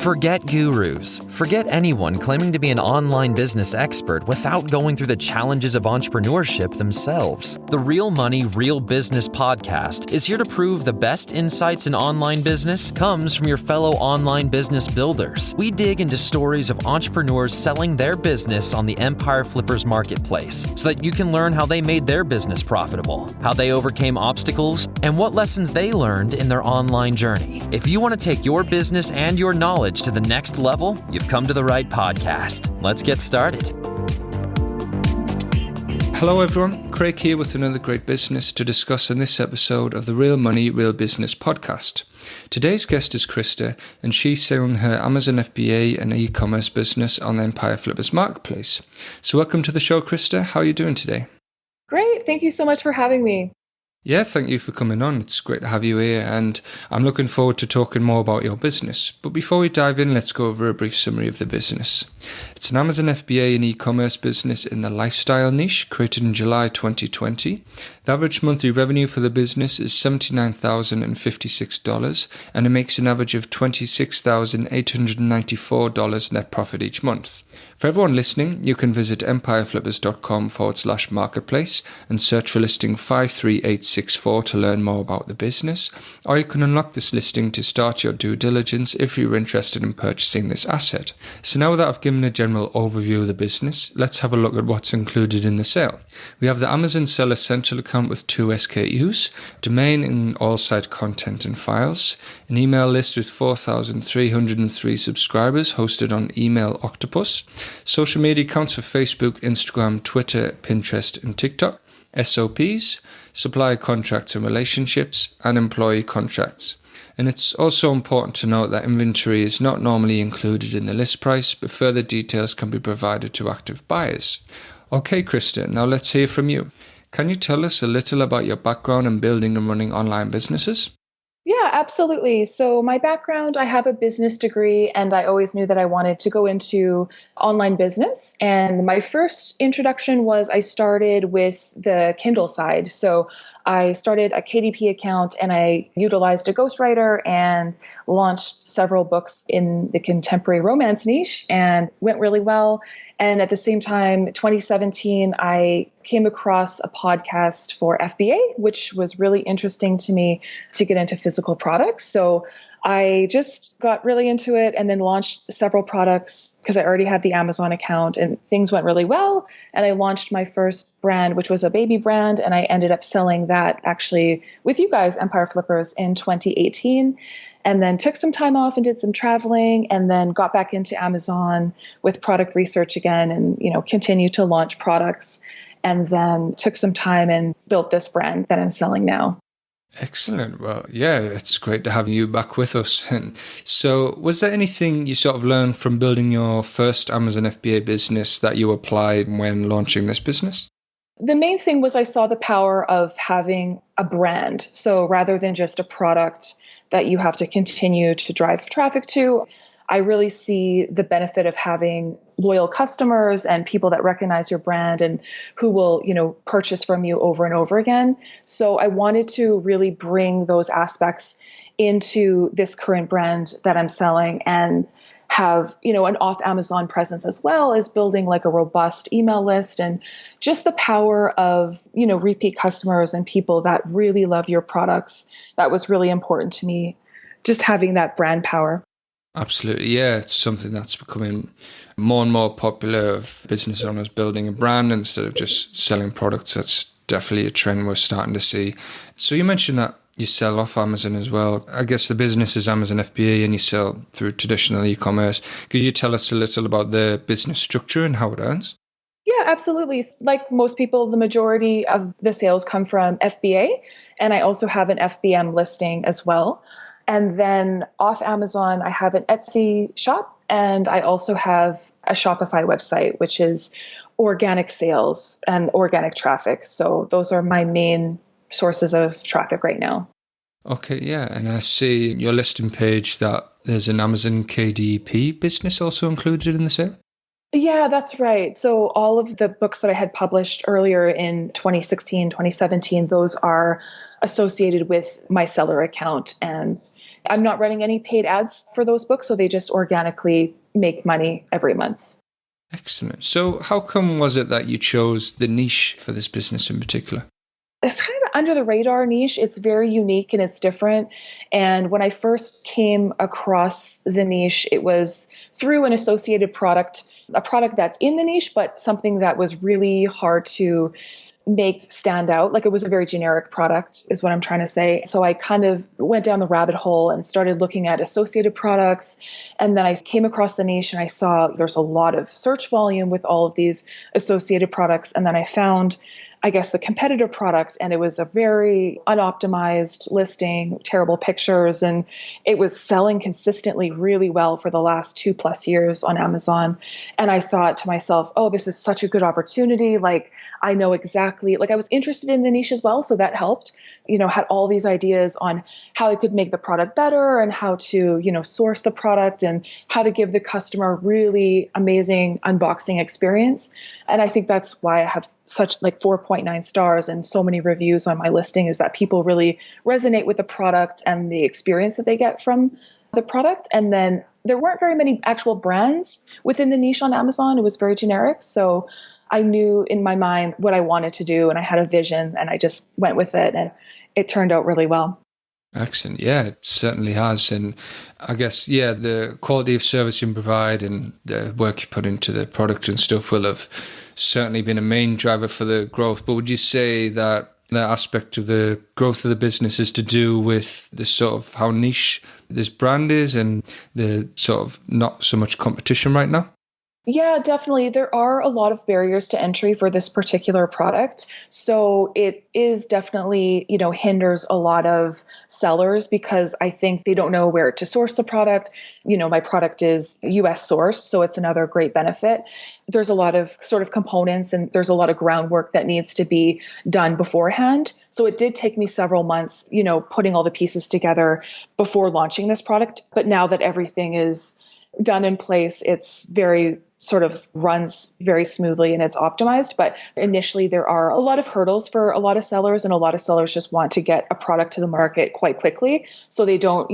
Forget gurus. Forget anyone claiming to be an online business expert without going through the challenges of entrepreneurship themselves. The Real Money, Real Business podcast is here to prove the best insights in online business comes from your fellow online business builders. We dig into stories of entrepreneurs selling their business on the Empire Flippers marketplace so that you can learn how they made their business profitable, how they overcame obstacles, and what lessons they learned in their online journey. If you want to take your business and your knowledge to the next level, you've come to the right podcast. Let's get started. Hello everyone, Craig here with another great business to discuss in this episode of the Real Money, Real Business podcast. Today's guest is Krista, and she's selling her Amazon FBA and e-commerce business on the Empire Flippers marketplace. So welcome to the show, Krista. How are you doing today? Great. Thank you so much for having me. Yeah, thank you for coming on. It's great to have you here, and I'm looking forward to talking more about your business. But before we dive in, let's go over a brief summary of the business. It's an Amazon FBA and e-commerce business in the lifestyle niche, created in July 2020. The average monthly revenue for the business is $79,056, and it makes an average of $26,894 net profit each month. For everyone listening, you can visit empireflippers.com/marketplace and search for listing 53864 to learn more about the business, or you can unlock this listing to start your due diligence if you're interested in purchasing this asset. So now that I've given a general overview of the business, let's have a look at what's included in the sale. We have the Amazon Seller Central account with 2 SKUs, domain and all site content and files, an email list with 4,303 subscribers hosted on Email Octopus, social media accounts for Facebook, Instagram, Twitter, Pinterest, and TikTok, SOPs, supplier contracts and relationships, and employee contracts. And it's also important to note that inventory is not normally included in the list price, but further details can be provided to active buyers. Okay, Krista, now let's hear from you. Can you tell us a little about your background in building and running online businesses? Yeah, absolutely. So my background, I have a business degree, and I always knew that I wanted to go into online business. And my first introduction was I started with the Kindle side. So I started a KDP account, and I utilized a ghostwriter and launched several books in the contemporary romance niche, and went really well. And at the same time, 2017, I came across a podcast for FBA, which was really interesting to me to get into physical products. So I just got really into it and then launched several products because I already had the Amazon account, and things went really well. And I launched my first brand, which was a baby brand, and I ended up selling that actually with you guys, Empire Flippers, in 2018. And then took some time off and did some traveling, and then got back into Amazon with product research again, and continued to launch products, and then took some time and built this brand that I'm selling now. Excellent. Well, yeah, it's great to have you back with us. And so was there anything you sort of learned from building your first Amazon FBA business that you applied when launching this business? The main thing was I saw the power of having a brand. So rather than just a product that you have to continue to drive traffic to, I really see the benefit of having loyal customers and people that recognize your brand and who will, purchase from you over and over again. So I wanted to really bring those aspects into this current brand that I'm selling and have, an off Amazon presence, as well as building like a robust email list, and just the power of, repeat customers and people that really love your products. That was really important to me, just having that brand power. Absolutely. Yeah, it's something that's becoming more and more popular, of business owners building a brand instead of just selling products. That's definitely a trend we're starting to see. So you mentioned that you sell off Amazon as well. I guess the business is Amazon FBA and you sell through traditional e-commerce. Could you tell us a little about the business structure and how it earns? Yeah, absolutely. Like most people, the majority of the sales come from FBA, and I also have an FBM listing as well. And then off Amazon, I have an Etsy shop, and I also have a Shopify website, which is organic sales and organic traffic. So those are my main sources of traffic right now. Okay, yeah. And I see your listing page that there's an Amazon KDP business also included in the sale? Yeah, that's right. So all of the books that I had published earlier in 2016, 2017, those are associated with my seller account. And I'm not running any paid ads for those books, so they just organically make money every month. Excellent. So how come was it that you chose the niche for this business in particular? It's kind of under the radar niche. It's very unique and it's different. And when I first came across the niche, it was through an associated product, a product that's in the niche, but something that was really hard to make stand out. Like, it was a very generic product is what I'm trying to say. So I kind of went down the rabbit hole and started looking at associated products. And then I came across the niche and I saw there's a lot of search volume with all of these associated products. And then I found, I guess, the competitor product, and it was a very unoptimized listing, terrible pictures, and it was selling consistently really well for the last 2+ years on Amazon. And I thought to myself, oh, this is such a good opportunity. Like, I know exactly, like, I was interested in the niche as well. So that helped, had all these ideas on how I could make the product better and how to, source the product and how to give the customer a really amazing unboxing experience. And I think that's why I have such 4.9 stars and so many reviews on my listing, is that people really resonate with the product and the experience that they get from the product. And then there weren't very many actual brands within the niche on Amazon. It was very generic. So I knew in my mind what I wanted to do, and I had a vision, and I just went with it, and it turned out really well. Excellent. Yeah, it certainly has. And I guess, the quality of service you provide and the work you put into the product and stuff will have certainly been a main driver for the growth. But would you say that aspect of the growth of the business is to do with the sort of how niche this brand is and the sort of not so much competition right now? Yeah, definitely. There are a lot of barriers to entry for this particular product. So it is definitely, hinders a lot of sellers because I think they don't know where to source the product. My product is US sourced, so it's another great benefit. There's a lot of sort of components and there's a lot of groundwork that needs to be done beforehand. So it did take me several months, putting all the pieces together before launching this product. But now that everything is done in place, it's very sort of runs very smoothly and it's optimized. But initially there are a lot of hurdles for a lot of sellers, and a lot of sellers just want to get a product to the market quite quickly. So they don't,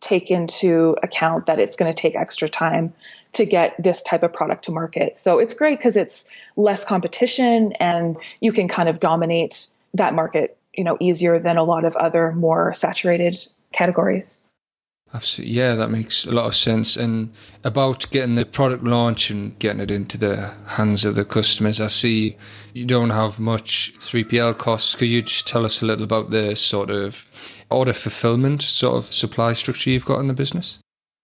take into account that it's going to take extra time to get this type of product to market. So it's great because it's less competition and you can kind of dominate that market, easier than a lot of other more saturated categories. Absolutely. Yeah, that makes a lot of sense. And about getting the product launch and getting it into the hands of the customers, I see you don't have much 3PL costs. Could you just tell us a little about the sort of order fulfillment sort of supply structure you've got in the business?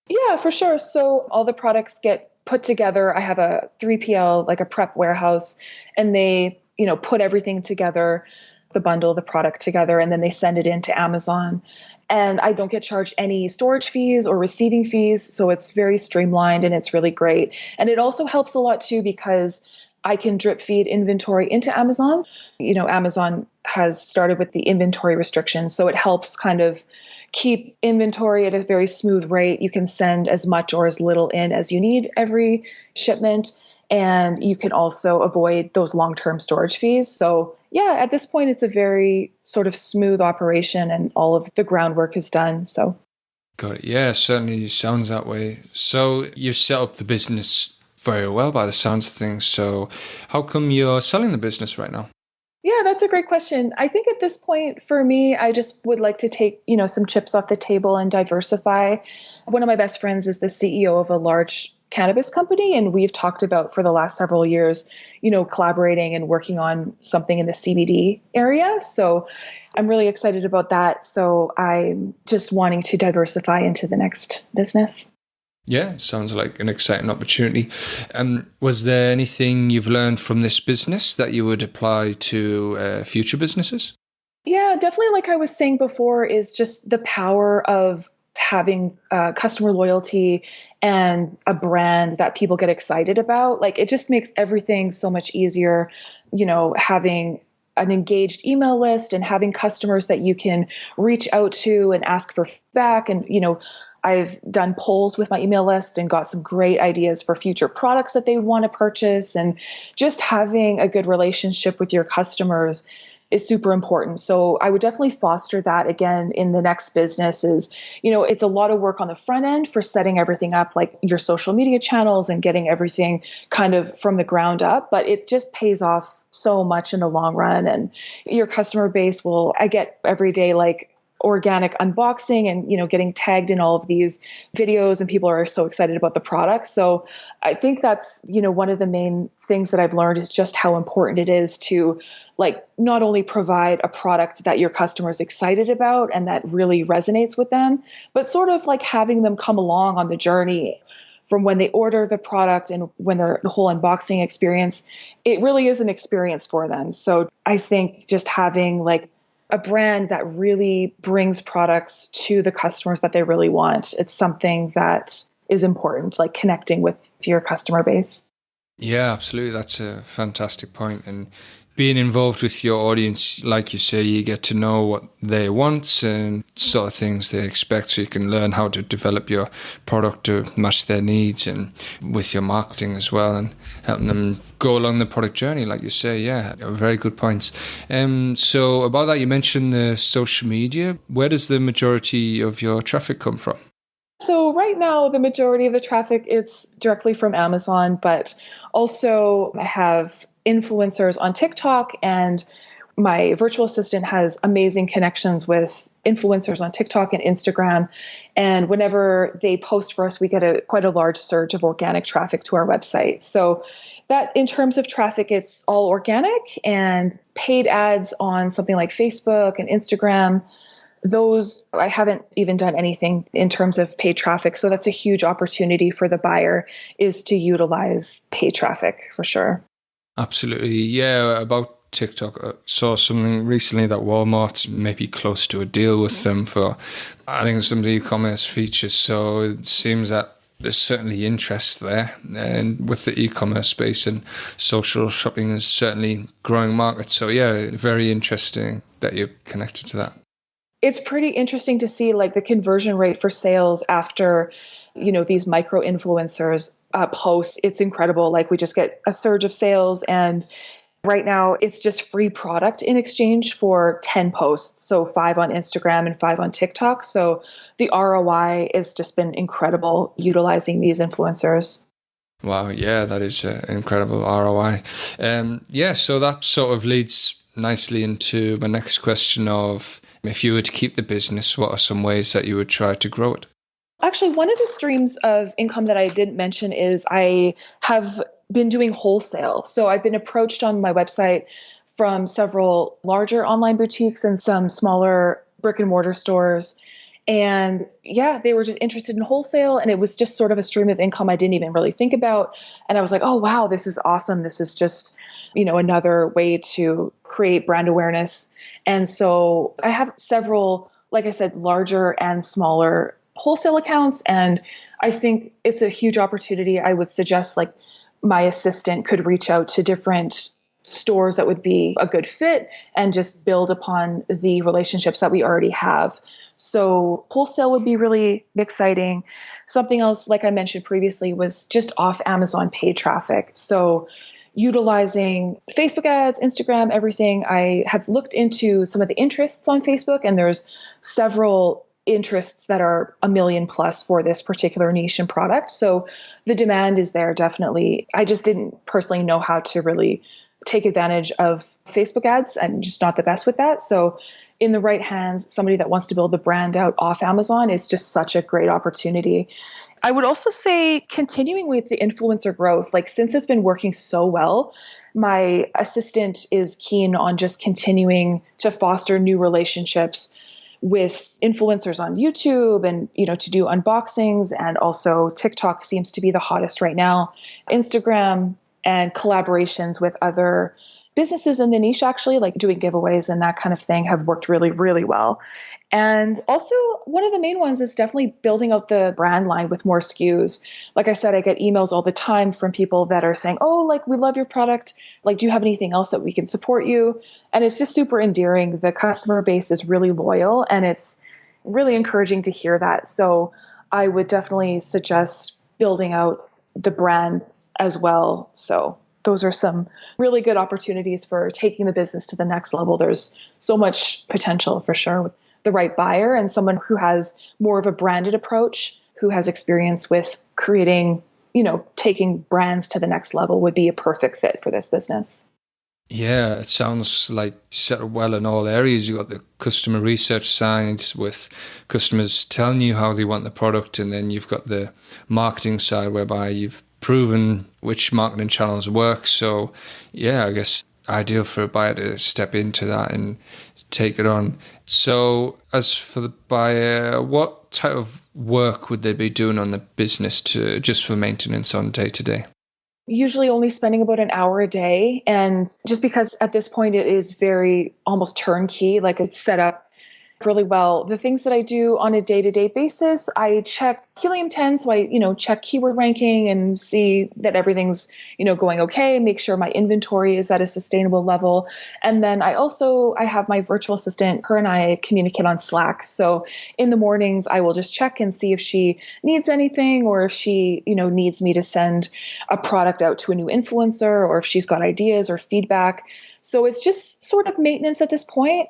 Yeah, for sure. So all the products get put together. I have a 3PL, like a prep warehouse, and they, put everything together, the bundle, the product together, and then they send it into Amazon. And I don't get charged any storage fees or receiving fees. So it's very streamlined and it's really great. And it also helps a lot too, because I can drip feed inventory into Amazon. Amazon has started with the inventory restrictions. So it helps kind of keep inventory at a very smooth rate. You can send as much or as little in as you need every shipment. And you can also avoid those long-term storage fees. So yeah, at this point, it's a very sort of smooth operation and all of the groundwork is done. So. Got it. Yeah, certainly sounds that way. So you've set up the business very well by the sounds of things. So how come you're selling the business right now? Yeah, that's a great question. I think at this point for me, I just would like to take, some chips off the table and diversify. One of my best friends is the CEO of a large cannabis company, and we've talked about for the last several years, collaborating and working on something in the CBD area. So I'm really excited about that. So I'm just wanting to diversify into the next business. Yeah, sounds like an exciting opportunity. Was there anything you've learned from this business that you would apply to future businesses? Yeah, definitely. Like I was saying before, is just the power of having customer loyalty and a brand that people get excited about. Like, it just makes everything so much easier, having an engaged email list and having customers that you can reach out to and ask for feedback. And, I've done polls with my email list and got some great ideas for future products that they want to purchase. And just having a good relationship with your customers is super important. So I would definitely foster that again in the next business is, it's a lot of work on the front end for setting everything up, like your social media channels and getting everything kind of from the ground up, but it just pays off so much in the long run. And your customer base I get every day, like organic unboxing and, getting tagged in all of these videos, and people are so excited about the product. So I think that's, one of the main things that I've learned is just how important it is to like not only provide a product that your customer is excited about and that really resonates with them, but sort of like having them come along on the journey from when they order the product and when the whole unboxing experience, it really is an experience for them. So I think just having like a brand that really brings products to the customers that they really want, it's something that is important, like connecting with your customer base. Yeah, absolutely. That's a fantastic point. And being involved with your audience, like you say, you get to know what they want and sort of things they expect, so you can learn how to develop your product to match their needs, and with your marketing as well, and helping them go along the product journey, like you say. Yeah, very good points. So about that, you mentioned the social media. Where does the majority of your traffic come from? So right now, the majority of the traffic, it's directly from Amazon, but also I have influencers on TikTok, and my virtual assistant has amazing connections with influencers on TikTok and Instagram. And whenever they post for us, we get quite a large surge of organic traffic to our website. So that in terms of traffic, it's all organic, and paid ads on something like Facebook and Instagram. Those, I haven't even done anything in terms of paid traffic. So that's a huge opportunity for the buyer, is to utilize paid traffic for sure. Absolutely. Yeah, about TikTok, I saw something recently that Walmart may be close to a deal with them for adding some of the e-commerce features. So it seems that there's certainly interest there. And with the e-commerce space, and social shopping is certainly growing market. So yeah, very interesting that you're connected to that. It's pretty interesting to see like the conversion rate for sales after, these micro influencers posts. It's incredible. Like we just get a surge of sales, and right now it's just free product in exchange for 10 posts. So 5 on Instagram and 5 on TikTok. So the ROI has just been incredible utilizing these influencers. Wow. Yeah, that is an incredible ROI. So that sort of leads nicely into my next question of, if you were to keep the business, what are some ways that you would try to grow it? Actually, one of the streams of income that I didn't mention is I have been doing wholesale. So I've been approached on my website from several larger online boutiques and some smaller brick and mortar stores. And yeah, they were just interested in wholesale, and it was just sort of a stream of income I didn't even really think about. And I was like, oh, wow, this is awesome. This is just, another way to create brand awareness. And so I have several, like I said, larger and smaller wholesale accounts. And I think it's a huge opportunity. I would suggest like my assistant could reach out to different stores that would be a good fit and just build upon the relationships that we already have. So wholesale would be really exciting. Something else, like I mentioned previously, was just off Amazon paid traffic. So utilizing Facebook ads, Instagram, everything. I have looked into some of the interests on Facebook, and there's several interests that are 1 million plus for this particular niche and product. So the demand is there, definitely. I just didn't personally know how to really take advantage of Facebook ads. I'm just not the best with that. So in the right hands, somebody that wants to build the brand out off Amazon is just such a great opportunity. I would also say continuing with the influencer growth, like since it's been working so well, my assistant is keen on just continuing to foster new relationships with influencers on YouTube and, to do unboxings. And also TikTok seems to be the hottest right now. Instagram and collaborations with other businesses in the niche, actually, like doing giveaways and that kind of thing, have worked really, really well. And also one of the main ones is definitely building out the brand line with more SKUs. Like I said, I get emails all the time from people that are saying, oh, like, we love your product. Like, do you have anything else that we can support you? And it's just super endearing. The customer base is really loyal, and it's really encouraging to hear that. So I would definitely suggest building out the brand as well. So those are some really good opportunities for taking the business to the next level. There's so much potential for sure with the right buyer and someone who has more of a branded approach, who has experience with creating, taking brands to the next level would be a perfect fit for this business. Yeah, it sounds like set up well in all areas. You've got the customer research side with customers telling you how they want the product, and then you've got the marketing side whereby you've proven which marketing channels work. So yeah, I guess ideal for a buyer to step into that and take it on. So as for the buyer, what type of work would they be doing on the business just for maintenance on day to day? Usually only spending about an hour a day. And just because at this point it is very almost turnkey, like it's set up really well. The things that I do on a day-to-day basis, I check Helium 10. So I, check keyword ranking and see that everything's, going okay, make sure my inventory is at a sustainable level. And then I have my virtual assistant, her and I communicate on Slack. So in the mornings, I will just check and see if she needs anything or if she, needs me to send a product out to a new influencer or if she's got ideas or feedback. So it's just sort of maintenance at this point.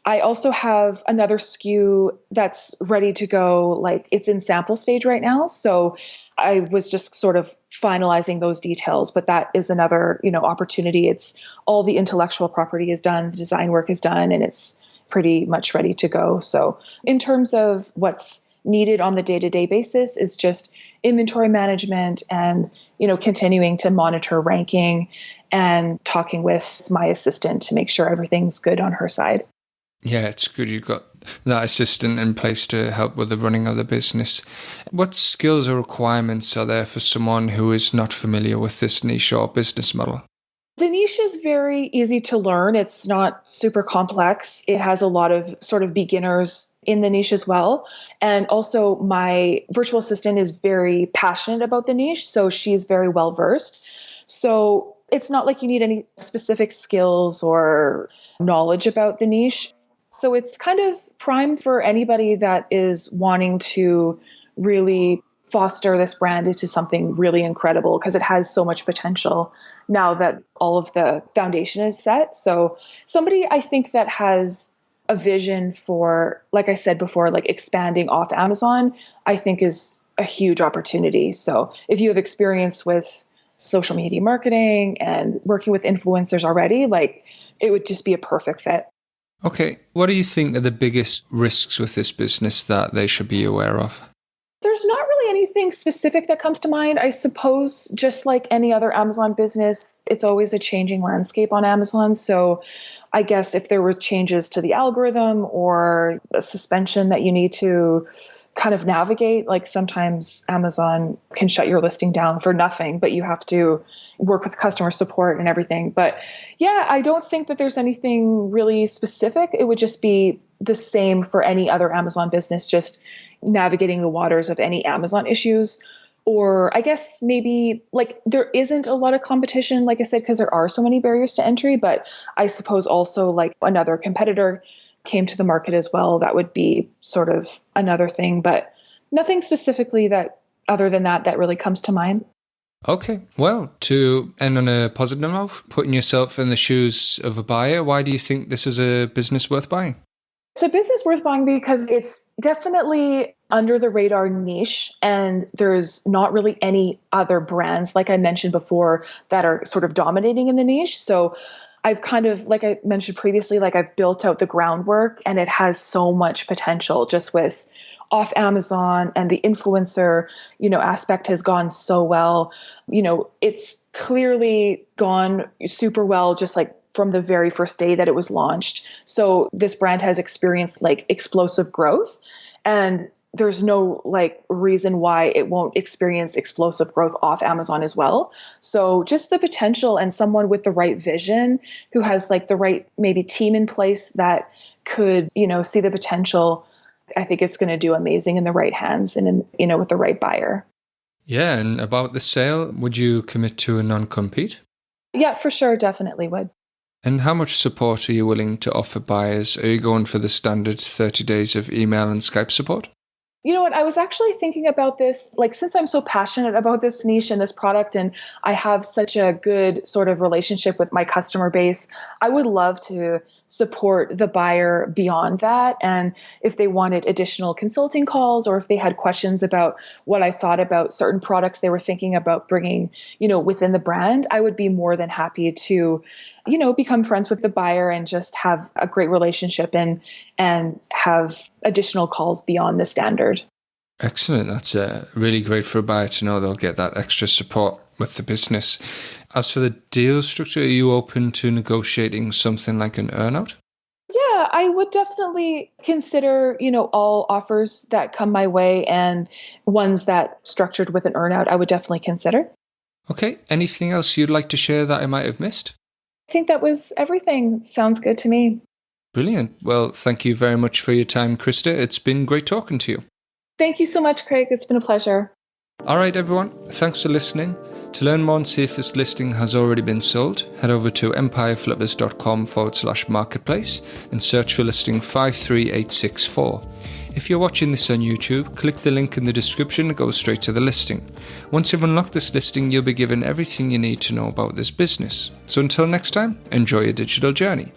I also have another SKU that's ready to go, like it's in sample stage right now. So I was just sort of finalizing those details, but that is another, opportunity. It's all the intellectual property is done, the design work is done, and it's pretty much ready to go. So in terms of what's needed on the day-to-day basis is just inventory management and, continuing to monitor ranking and talking with my assistant to make sure everything's good on her side. Yeah, it's good you've got that assistant in place to help with the running of the business. What skills or requirements are there for someone who is not familiar with this niche or business model? The niche is very easy to learn. It's not super complex. It has a lot of sort of beginners in the niche as well. And also my virtual assistant is very passionate about the niche, so she's very well versed. So it's not like you need any specific skills or knowledge about the niche. So it's kind of prime for anybody that is wanting to really foster this brand into something really incredible because it has so much potential now that all of the foundation is set. So somebody I think that has a vision for, like I said before, like expanding off Amazon, I think is a huge opportunity. So if you have experience with social media marketing and working with influencers already, like it would just be a perfect fit. Okay, what do you think are the biggest risks with this business that they should be aware of? There's not really anything specific that comes to mind. I suppose just like any other Amazon business, it's always a changing landscape on Amazon. So I guess if there were changes to the algorithm or a suspension that you need to kind of navigate, like sometimes Amazon can shut your listing down for nothing, but you have to work with customer support and everything. But yeah, I don't think that there's anything really specific. It would just be the same for any other Amazon business, just navigating the waters of any Amazon issues. Or I guess maybe like there isn't a lot of competition, like I said, because there are so many barriers to entry, but I suppose also like another competitor came to the market as well, that would be sort of another thing, but nothing specifically that other than that really comes to mind. Okay, well, to end on a positive note, putting yourself in the shoes of a buyer, why do you think this is a business worth buying? It's a business worth buying because it's definitely under the radar niche and there's not really any other brands, like I mentioned before, that are sort of dominating in the niche. So I've kind of, like I mentioned previously, like I've built out the groundwork and it has so much potential just with off Amazon and the influencer, aspect has gone so well. It's clearly gone super well, just like from the very first day that it was launched. So this brand has experienced like explosive growth and there's no like reason why it won't experience explosive growth off Amazon as well. So just the potential and someone with the right vision who has like the right maybe team in place that could, see the potential. I think it's going to do amazing in the right hands and with the right buyer. Yeah. And about the sale, would you commit to a non-compete? Yeah, for sure. Definitely would. And how much support are you willing to offer buyers? Are you going for the standard 30 days of email and Skype support? You know what? I was actually thinking about this, like, since I'm so passionate about this niche and this product, and I have such a good sort of relationship with my customer base, I would love to support the buyer beyond that. And if they wanted additional consulting calls, or if they had questions about what I thought about certain products they were thinking about bringing, within the brand, I would be more than happy to, become friends with the buyer and just have a great relationship and have additional calls beyond the standard. Excellent. That's really great for a buyer to know they'll get that extra support with the business. As for the deal structure, are you open to negotiating something like an earnout? Yeah, I would definitely consider, all offers that come my way, and ones that structured with an earnout, I would definitely consider. Okay. Anything else you'd like to share that I might have missed? I think that was everything. Sounds good to me. Brilliant. Well, thank you very much for your time, Krista. It's been great talking to you. Thank you so much, Craig. It's been a pleasure. All right, everyone. Thanks for listening. To learn more and see if this listing has already been sold, head over to empireflippers.com/marketplace and search for listing 53864. If you're watching this on YouTube, click the link in the description and go straight to the listing. Once you've unlocked this listing, you'll be given everything you need to know about this business. So until next time, enjoy your digital journey.